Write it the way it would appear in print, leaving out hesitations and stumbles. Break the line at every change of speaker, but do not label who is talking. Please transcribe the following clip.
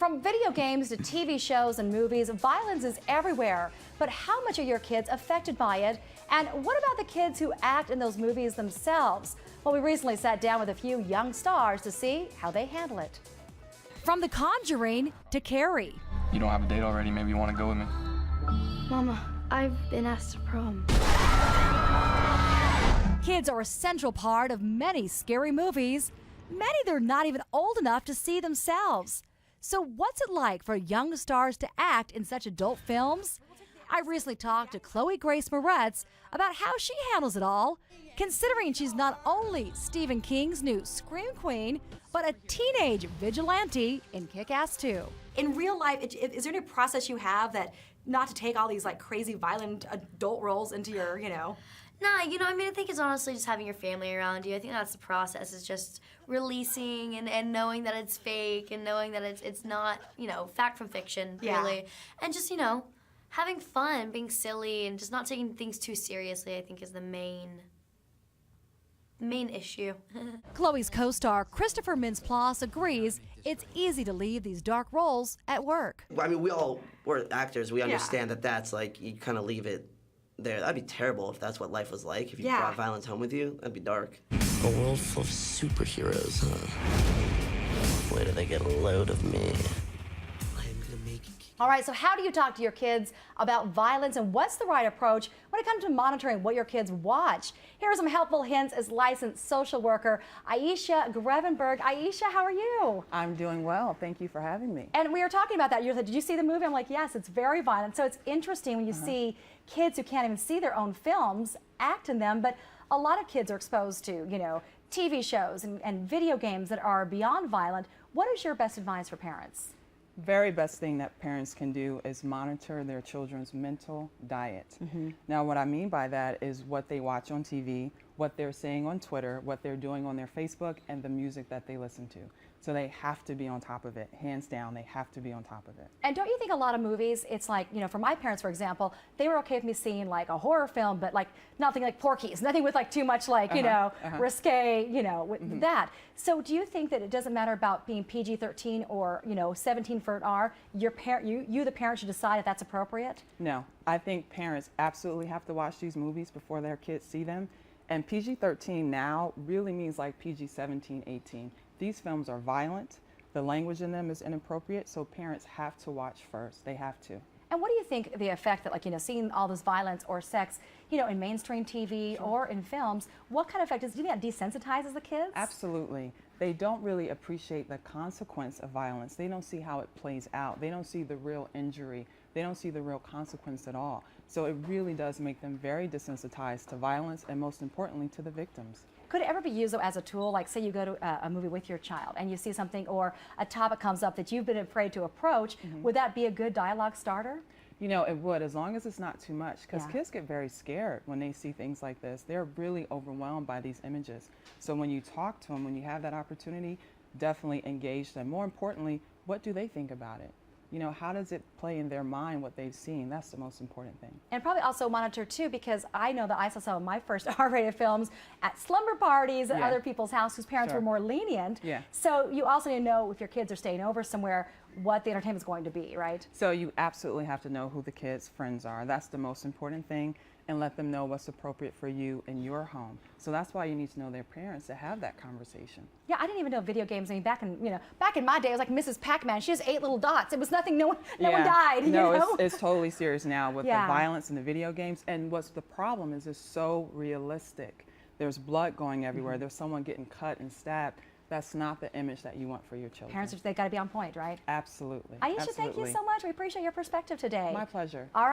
From video games to TV shows and movies, violence is everywhere. But how much are your kids affected by it? And what about the kids who act in those movies themselves? Well, we recently sat down with a few young stars to see how they handle it. From The Conjuring to Carrie.
You don't have a date already, maybe you want to go with me?
Mama, I've been asked to prom.
Kids are a central part of many scary movies. Many they're not even old enough to see themselves. So what's it like for young stars to act in such adult films? I recently talked to Chloe Grace Moretz about how she handles it all, considering she's not only Stephen King's new Scream Queen, but a teenage vigilante in Kick-Ass 2. In real life, is there any process you have that not to take all these like crazy violent adult roles into your,
Nah, I mean, I think it's honestly just having your family around you. I think that's the process, is just releasing and knowing that it's fake and knowing that it's not, fact from fiction, really. Yeah. And just, having fun, being silly, and just not taking things too seriously, I think is the main issue.
Chloe's co-star Christopher Mintz-Plasse agrees it's easy to leave these dark roles at work.
I mean, we're actors. We understand that that's like, you kind of leave it there. That'd be terrible if that's what life was like. If you brought violence home with you, that'd be dark.
A world full of superheroes, huh? Where do they get a load of me?
I'm gonna make it.
All right, so how do you talk to your kids about violence, and what's the right approach when it comes to monitoring what your kids watch? Here are some helpful hints as licensed social worker Aishia Grevenberg. Aishia, how are you?
I'm doing well. Thank you for having me.
And we were talking about that. You said, did you see the movie? I'm like, yes, it's very violent. So it's interesting when you see kids who can't even see their own films act in them, but a lot of kids are exposed to, TV shows and video games that are beyond violent. What is your best advice for parents?
Very best thing that parents can do is monitor their children's mental diet. Now, what I mean by that is what they watch on TV, what they're saying on Twitter, what they're doing on their Facebook, and the music that they listen to. So they have to be on top of it. Hands down, they have to be on top of it.
And don't you think a lot of movies, it's like, for my parents, for example, they were okay with me seeing like a horror film, but like nothing like Porky's, nothing with like too much like, risque, with that. So do you think that it doesn't matter about being PG-13 or, 17 for an R? You, the parent, should decide if that's appropriate?
No, I think parents absolutely have to watch these movies before their kids see them. And PG-13 now really means like PG-17, 18. These films are violent. The language in them is inappropriate, so parents have to watch first. They have to.
And what do you think the effect that, seeing all this violence or sex, in mainstream TV or in films, what kind of effect do you think that desensitizes the kids?
Absolutely. They don't really appreciate the consequence of violence. They don't see how it plays out. They don't see the real injury. They don't see the real consequence at all. So it really does make them very desensitized to violence and, most importantly, to the victims. Could
it ever be used as a tool, like say you go to a movie with your child and you see something or a topic comes up that you've been afraid to approach, would that be a good dialogue starter?
It would, as long as it's not too much, because kids get very scared when they see things like this. They're really overwhelmed by these images. So when you talk to them, when you have that opportunity, definitely engage them. More importantly, what do they think about it? How does it play in their mind what they've seen? That's the most important thing.
And probably also monitor too, because I know that I saw some of my first R-rated films at slumber parties at other people's houses whose parents were more lenient. So you also need to know if your kids are staying over somewhere, what the entertainment is going to be, right?
So you absolutely have to know who the kids' friends are. That's the most important thing, and let them know what's appropriate for you in your home. So that's why you need to know their parents to have that conversation.
Yeah, I didn't even know video games. I mean, back in my day, it was like Mrs. Pac-Man. She has 8 little dots. It was nothing. No one died.
No, it's totally serious now with the violence in the video games. And what's the problem is it's so realistic. There's blood going everywhere. There's someone getting cut and stabbed. That's not the image that you want for your children.
Parents, they've got to be on point, right?
Absolutely.
Aishia, thank you so much. We appreciate your perspective today.
My pleasure.
All right.